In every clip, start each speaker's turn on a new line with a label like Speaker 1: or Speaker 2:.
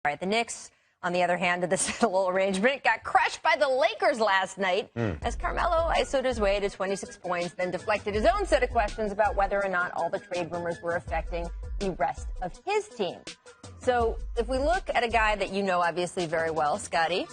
Speaker 1: All right, the Knicks, on the other hand of this little arrangement, got crushed by the Lakers last night as Carmelo isoed his way to 26 points, then deflected his own set of questions about whether or not all the trade rumors were affecting the rest of his team. So if we look at a guy that you know obviously very well, Scotty,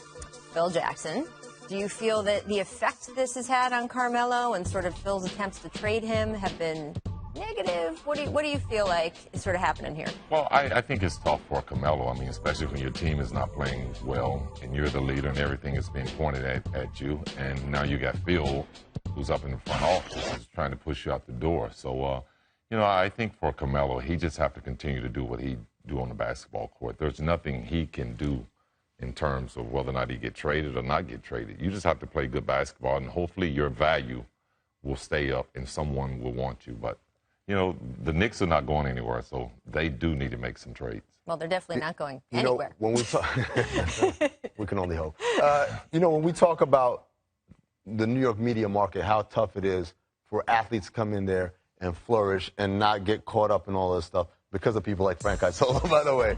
Speaker 1: Phil Jackson, do you feel that the effect this has had on Carmelo and sort of Phil's attempts to trade him have been negative? What do you feel like is sort of happening here?
Speaker 2: Well, I think it's tough for Carmelo. I mean, especially when your team is not playing well and you're the leader and everything is being pointed at you. And now you got Phil, who's up in the front office, who's trying to push you out the door. So, I think for Carmelo, he just have to continue to do what he do on the basketball court. There's nothing he can do in terms of whether or not he get traded or not get traded. You just have to play good basketball, and hopefully your value will stay up and someone will want you. But the Knicks are not going anywhere, so they do need to make some trades.
Speaker 1: Well, they're definitely not going anywhere.
Speaker 3: When we talk, we can only hope. When we talk about the New York media market, how tough it is for athletes to come in there and flourish and not get caught up in all this stuff because of people like Frank Isola, by the way.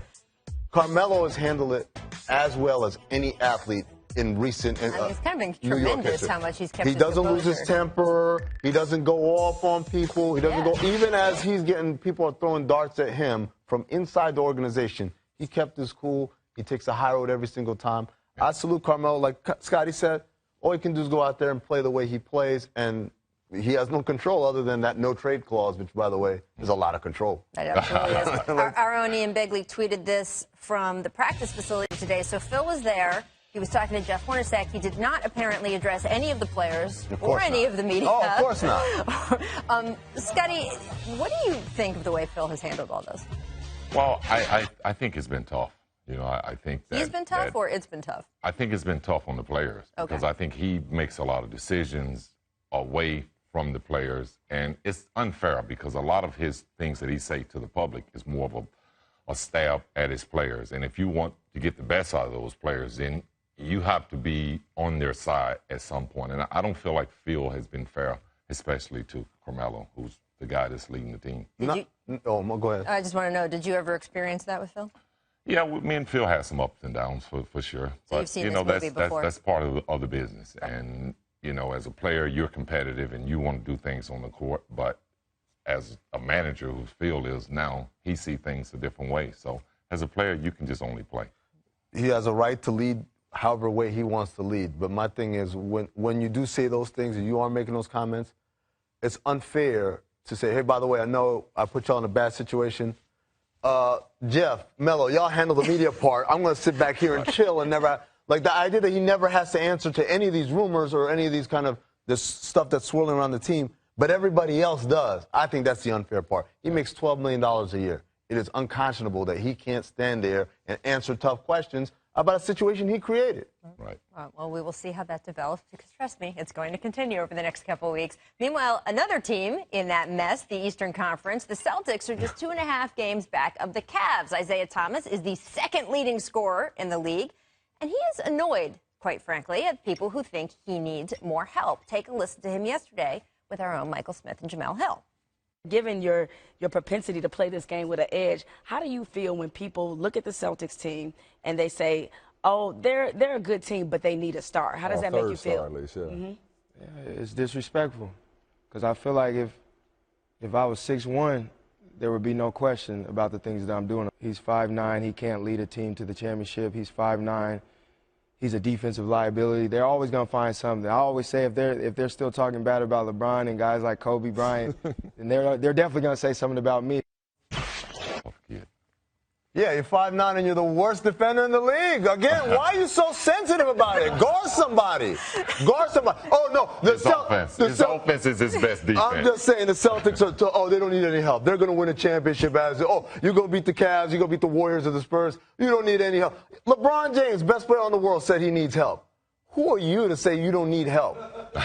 Speaker 3: Carmelo has handled it as well as any athlete in recent
Speaker 1: it's kind of been
Speaker 3: New York
Speaker 1: tremendous
Speaker 3: history.
Speaker 1: how much he's kept
Speaker 3: He
Speaker 1: his
Speaker 3: doesn't lose
Speaker 1: composure.
Speaker 3: his temper. He doesn't go off on people. He doesn't go, even as he's getting, people are throwing darts at him from inside the organization. He kept his cool. He takes a high road every single time. I salute Carmelo. Like Scotty said, all he can do is go out there and play the way he plays, and he has no control other than that no trade clause, which, by the way, is a lot of control.
Speaker 1: That absolutely is. Our own Ian Begley tweeted this from the practice facility today. So Phil was there. He was talking to Jeff Hornacek. He did not apparently address any of the players or any of the media.
Speaker 3: Oh, of course not.
Speaker 1: Scotty, what do you think of the way Phil has handled all this?
Speaker 2: Well, I think it's been tough. I think that
Speaker 1: he's been tough, or it's been tough?
Speaker 2: I think it's been tough on the players because I think he makes a lot of decisions away from the players, and it's unfair because a lot of his things that he say to the public is more of a stab at his players. And if you want to get the best out of those players, then you have to be on their side at some point. And I don't feel like Phil has been fair, especially to Carmelo, who's the guy that's leading the team.
Speaker 3: Go ahead.
Speaker 1: I just want to know, did you ever experience that with Phil?
Speaker 2: Yeah, me and Phil had some ups and downs for sure.
Speaker 1: So you've seen this movie before.
Speaker 2: That's part of the business. And, as a player, you're competitive and you want to do things on the court. But as a manager, who Phil is now, he sees things a different way. So as a player, you can just only play.
Speaker 3: He has a right to lead however way he wants to lead. But my thing is, when you do say those things and you are making those comments, it's unfair to say, hey, by the way, I know I put y'all in a bad situation. Jeff, Melo, y'all handle the media part. I'm going to sit back here and chill and never, like the idea that he never has to answer to any of these rumors or any of these kind of this stuff that's swirling around the team, but everybody else does. I think that's the unfair part. He makes $12 million a year. It is unconscionable that he can't stand there and answer tough questions about a situation he created.
Speaker 2: Right.
Speaker 1: Well, we will see how that develops because, trust me, it's going to continue over the next couple of weeks. Meanwhile, another team in that mess, the Eastern Conference, the Celtics are just 2.5 games back of the Cavs. Isaiah Thomas is the second leading scorer in the league, and he is annoyed, quite frankly, at people who think he needs more help. Take a listen to him yesterday with our own Michael Smith and Jamel Hill.
Speaker 4: Given your propensity to play this game with an edge, how do you feel when people look at the Celtics team and they say, oh, they're a good team, but they need a star? How does that make you feel?
Speaker 5: At least, yeah, it's disrespectful because I feel like if I was 6'1", there would be no question about the things that I'm doing. He's 5'9", he can't lead a team to the championship. He's 5'9". He's a defensive liability. They're always going to find something. I always say if they're still talking bad about LeBron and guys like Kobe Bryant, then they're definitely going to say something about me.
Speaker 3: Yeah, you're 5'9" and you're the worst defender in the league. Again, why are you so sensitive about it? Guard somebody. Guard somebody. Oh, no.
Speaker 2: His offense is his best defense.
Speaker 3: I'm just saying the Celtics they don't need any help. They're going to win a championship you're going to beat the Cavs, you're going to beat the Warriors or the Spurs. You don't need any help. LeBron James, best player in the world, said he needs help. Who are you to say you don't need help?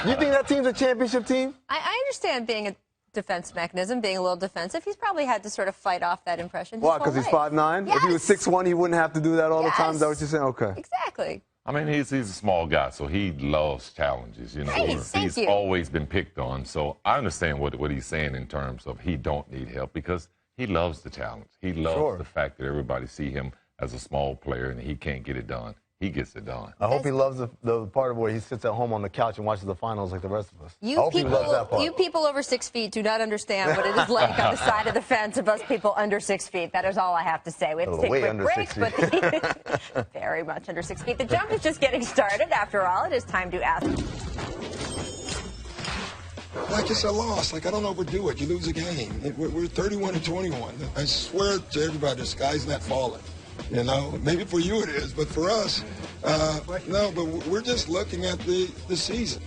Speaker 3: You think that team's a championship team?
Speaker 1: I understand being a defense mechanism, being a little defensive. He's probably had to sort of fight off that impression.
Speaker 3: Why? Because he's 5'9"?
Speaker 1: Yes.
Speaker 3: If he was 6'1", he wouldn't have to do that all the time? Is that what you're saying? Okay.
Speaker 1: Exactly.
Speaker 2: I mean, he's a small guy, so he loves challenges. He's always been picked on. So I understand what he's saying in terms of he don't need help because he loves the challenge. He loves the fact that everybody see him as a small player and he can't get it done, he gets it done.
Speaker 3: I hope he loves the part of where he sits at home on the couch and watches the finals like the rest of us. I hope he loves that part.
Speaker 1: You people over 6 feet do not understand what it is like on the side of the fence of us people under 6 feet. That is all I have to say. We have to take a quick break, but very much under 6 feet. The jump is just getting started. After all, it is time to ask.
Speaker 6: Like it's a loss. Like, I don't overdo it. You lose a game. We're 31-21. I swear to everybody, the sky's not falling. You know, maybe for you it is, but for us, no, but we're just looking at the season.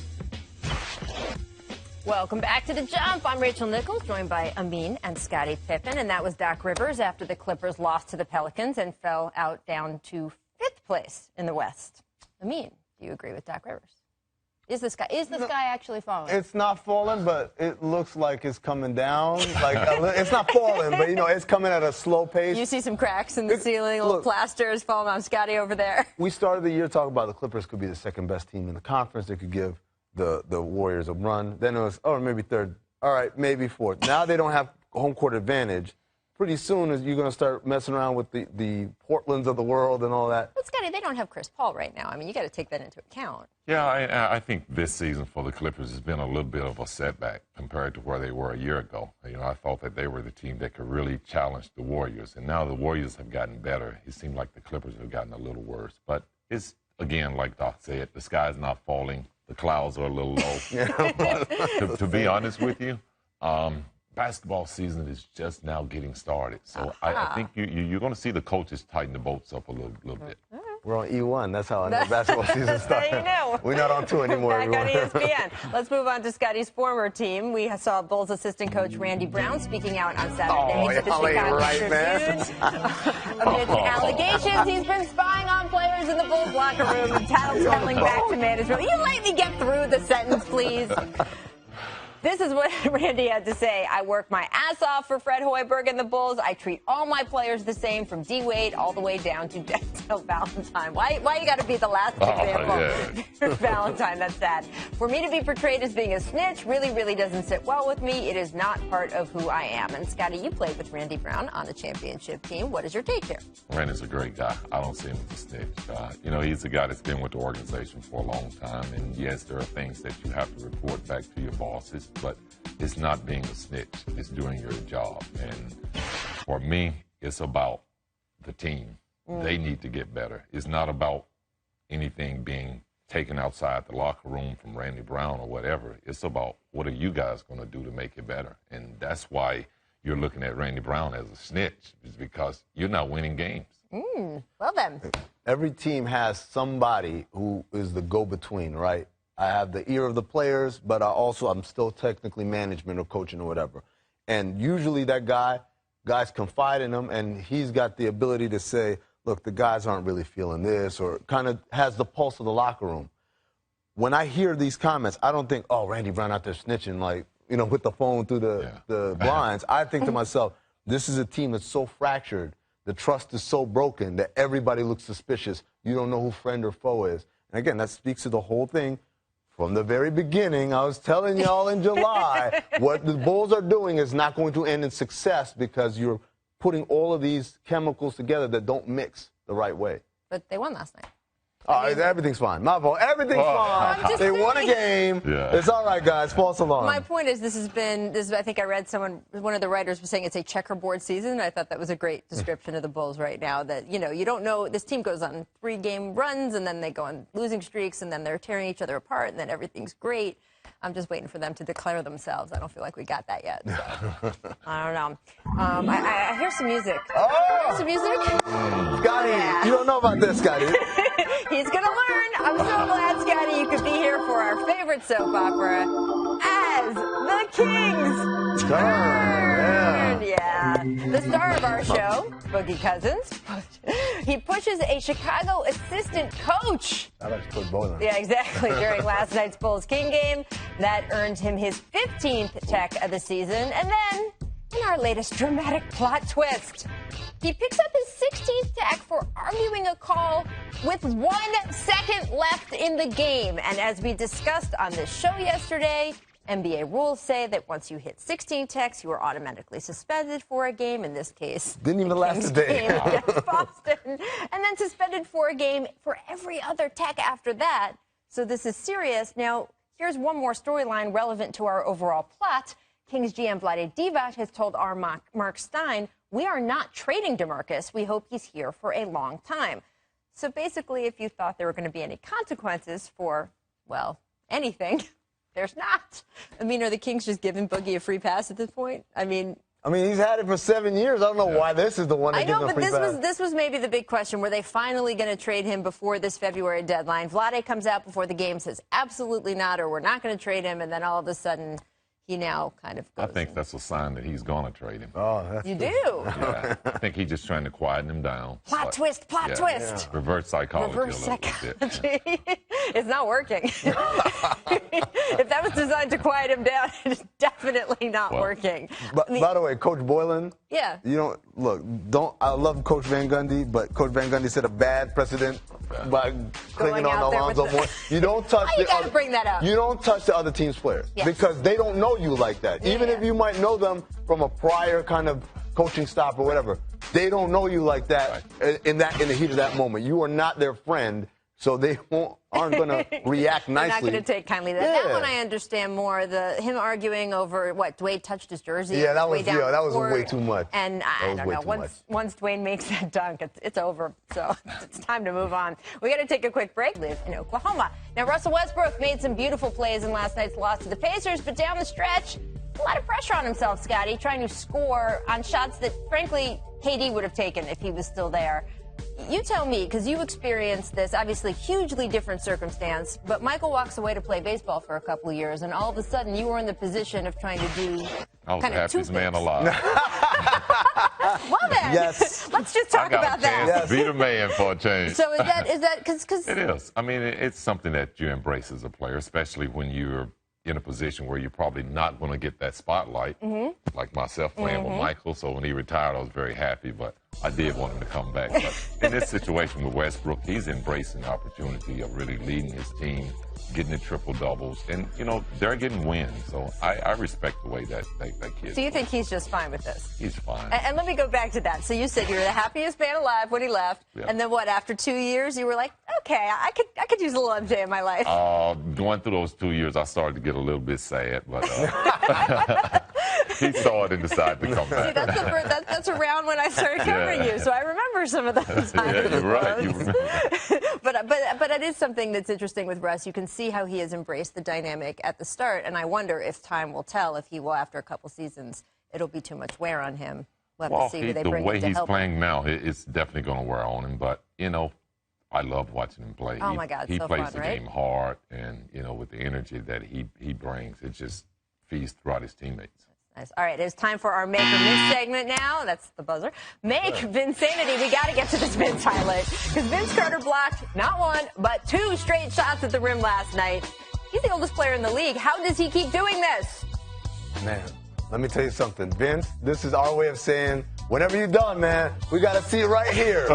Speaker 1: Welcome back to The Jump. I'm Rachel Nichols, joined by Amin and Scottie Pippen, and that was Doc Rivers after the Clippers lost to the Pelicans and fell out down to 5th place in the West. Amin, do you agree with Doc Rivers? Is the sky actually falling?
Speaker 3: It's not falling, but it looks like it's coming down. Like it's not falling, but it's coming at a slow pace.
Speaker 1: You see some cracks in the ceiling, little plasters falling on Scottie over there.
Speaker 3: We started the year talking about the Clippers could be the second best team in the conference. They could give the Warriors a run. Then it was, maybe third. All right, maybe fourth. Now they don't have home court advantage. Pretty soon you're going to start messing around with the Portlands of the world and all that.
Speaker 1: But, Scottie, they don't have Chris Paul right now. I mean, you got to take that into account.
Speaker 2: Yeah, I think this season for the Clippers has been a little bit of a setback compared to where they were a year ago. I thought that they were the team that could really challenge the Warriors. And now the Warriors have gotten better. It seemed like the Clippers have gotten a little worse. But it's, again, like Doc said, the sky's not falling. The clouds are a little low. But to be honest with you, basketball season is just now getting started. So I think you're going to see the coaches tighten the bolts up a little bit.
Speaker 3: We're on E1. That's how I know basketball season starts.
Speaker 1: There you know.
Speaker 3: We're not on 2 anymore.
Speaker 1: Back on ESPN. Let's move on to Scottie's former team. We saw Bulls assistant coach Randy Brown speaking out on Saturday to the Chicago Tribune amidst allegations he's been spying on players in the Bulls locker room and tattling back to management. Will you let me get through the sentence, please? This is what Randy had to say. I work my ass off for Fred Hoiberg and the Bulls. I treat all my players the same, from D. Wade all the way down to Denzel Valentine. Why you got to be the last example? Valentine, that's sad. For me to be portrayed as being a snitch really doesn't sit well with me. It is not part of who I am. And, Scottie, you played with Randy Brown on the championship team. What is your take here?
Speaker 2: Randy's a great guy. I don't see him as a snitch. He's a guy that's been with the organization for a long time. And, yes, there are things that you have to report back to your bosses. But it's not being a snitch. It's doing your job. And for me, it's about the team. They need to get better. It's not about anything being taken outside the locker room from Randy Brown or whatever. It's about what are you guys going to do to make it better. And that's why you're looking at Randy Brown as a snitch, is because you're not winning games.
Speaker 1: Well then.
Speaker 3: Every team has somebody who is the go-between, right? I have the ear of the players, but I'm still technically management or coaching or whatever. And usually that guys confide in him, and he's got the ability to say, look, the guys aren't really feeling this, or kind of has the pulse of the locker room. When I hear these comments, I don't think, oh, Randy Brown out there snitching, like, with the phone through the blinds. I think to myself, this is a team that's so fractured, the trust is so broken that everybody looks suspicious. You don't know who friend or foe is. And again, that speaks to the whole thing. From the very beginning, I was telling y'all in July, what the Bulls are doing is not going to end in success because you're putting all of these chemicals together that don't mix the right way.
Speaker 1: But they won last night.
Speaker 3: Everything's fine. My fault. Everything's fine. They won a game. Yeah. It's all right, guys. False alarm.
Speaker 1: My point is, I think I read one of the writers was saying it's a checkerboard season. I thought that was a great description of the Bulls right now, that, you don't know, this team goes on 3-game runs, and then they go on losing streaks, and then they're tearing each other apart, and then everything's great. I'm just waiting for them to declare themselves. I don't feel like we got that yet. So. I don't know. I hear some music.
Speaker 3: Oh!
Speaker 1: Hear some music?
Speaker 3: Scottie, you don't know about this, Scottie.
Speaker 1: He's going to learn. I'm so glad, Scottie, you could be here for our favorite soap opera, As the Kings Turn. Yeah. The star of our show, Boogie Cousins, he pushes a Chicago assistant coach.
Speaker 3: I like to put bowling.
Speaker 1: Yeah, exactly. During last night's Bulls-King game, that earned him his 15th tech of the season. And then, in our latest dramatic plot twist, he picks up his 16th tech for arguing a call with 1 second left in the game. And as we discussed on this show yesterday, NBA rules say that once you hit 16 techs, you are automatically suspended for a game. In this case,
Speaker 3: didn't even last a day.
Speaker 1: Game against Boston, and then suspended for a game for every other tech after that. So this is serious. Now, here's one more storyline relevant to our overall plot. Kings GM Vlade Divac has told our Mark Stein, "We are not trading DeMarcus. We hope he's here for a long time." So basically, if you thought there were going to be any consequences for, well, anything, there's not. I mean, are the Kings just giving Boogie a free pass at this point? I mean,
Speaker 3: he's had it for 7 years. I don't know why this is the one that gives him a free pass. I know,
Speaker 1: but this was maybe the big question. Were they finally going to trade him before this February deadline? Vlade comes out before the game, says absolutely not, or we're not going to trade him, and then all of a sudden he now kind of goes.
Speaker 2: I think that's a sign that he's going to trade him.
Speaker 3: Oh, that's
Speaker 1: you do?
Speaker 2: Yeah. I think he's just trying to quieten him down.
Speaker 1: Plot twist.
Speaker 2: Yeah. Reverse psychology.
Speaker 1: Reverse psychology. It's not working. If that was designed to quiet him down, it's definitely not working.
Speaker 3: But by the way, Coach Boylan.
Speaker 1: Yeah.
Speaker 3: You don't. I love Coach Van Gundy, but Coach Van Gundy set a bad precedent by clinging on Alonzo Moore. You don't touch
Speaker 1: you gotta bring that up.
Speaker 3: You don't touch the other team's players because they don't know you like that. Even if you might know them from a prior kind of coaching stop or whatever, they don't know you like that in the heat of that moment. You are not their friend. So they aren't going to react nicely.
Speaker 1: They're not going to take kindly to that. Yeah. That one I understand more. Him arguing over what Dwayne touched his jersey.
Speaker 3: Yeah, that was way too much.
Speaker 1: And I don't know. Once Dwayne makes that dunk, it's over. So it's time to move on. We got to take a quick break. Live in Oklahoma. Now Russell Westbrook made some beautiful plays in last night's loss to the Pacers, but down the stretch, a lot of pressure on himself, Scotty, trying to score on shots that, frankly, KD would have taken if he was still there. You tell me, because you experienced this, obviously hugely different circumstance, but Michael walks away to play baseball for a couple of years, and all of a sudden you were in the position of trying to do
Speaker 2: I was the happiest man alive.
Speaker 1: Well then, let's just talk about that.
Speaker 2: I got a chance to beat a man for a change.
Speaker 1: So is that because
Speaker 2: it is. I mean, it's something that you embrace as a player, especially when you're in a position where you're probably not going to get that spotlight, like myself playing with Michael. So when he retired, I was very happy, but I did want him to come back. But in this situation with Westbrook, he's embracing the opportunity of really leading his team, getting the triple doubles, and they're getting wins. So I respect the way that kid.
Speaker 1: So you think he's just fine with this?
Speaker 2: He's fine.
Speaker 1: And let me go back to that. So you said you were the happiest man alive when he left, and then what? After 2 years, you were like, okay, I could use a little MJ in my life.
Speaker 2: Going through those 2 years, I started to get a little bit sad, but he saw it and decided to come back.
Speaker 1: See, that's around when I started covering you, so I remember some of those times.
Speaker 2: Yeah, you're right. You remember.
Speaker 1: But it is something that's interesting with Russ. You can see how he has embraced the dynamic at the start, and I wonder if time will tell if he will, after a couple seasons, it'll be too much wear on him. We'll have to see who they bring in to help him.
Speaker 2: The way he's playing now, it's definitely going to wear on him, but, I love watching him play.
Speaker 1: Oh, my God,
Speaker 2: he
Speaker 1: so
Speaker 2: plays
Speaker 1: fun,
Speaker 2: the
Speaker 1: right?
Speaker 2: game hard, and, with the energy that he brings, it just feeds throughout his teammates.
Speaker 1: Nice. All right, it's time for our Make or Miss segment now. That's the buzzer. Make Vinsanity. We got to get to this Vince highlight because Vince Carter blocked not one, but 2 straight shots at the rim last night. He's the oldest player in the league. How does he keep doing this?
Speaker 3: Man, let me tell you something. Vince, this is our way of saying, whenever you're done, man, we got to see it right here.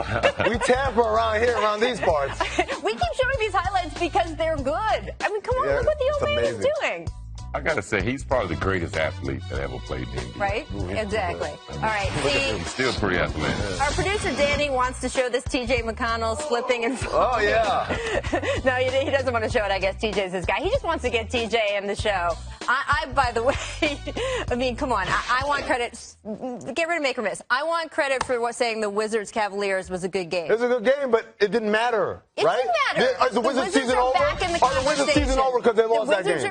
Speaker 3: We tamper around here, around these parts.
Speaker 1: We keep showing these highlights because they're good. I mean, come on, look what the old man is doing.
Speaker 2: I got to say, he's probably the greatest athlete that ever played in the NBA.
Speaker 1: Right? Exactly. All right. See,
Speaker 2: he's still pretty athletic.
Speaker 1: Our producer, Danny, wants to show this T.J. McConnell slipping and falling.
Speaker 3: Oh, yeah.
Speaker 1: No, he doesn't want to show it. I guess T.J.'s his guy. He just wants to get T.J. in the show. By the way, I mean, come on. I want credit. Get rid of Make or Miss. I want credit for saying the Wizards-Cavaliers was a good game.
Speaker 3: It was a good game, but it didn't matter, right?
Speaker 1: It didn't matter.
Speaker 3: Is the Wizards season over?
Speaker 1: Back in the
Speaker 3: Are the Wizards season over because they lost that game?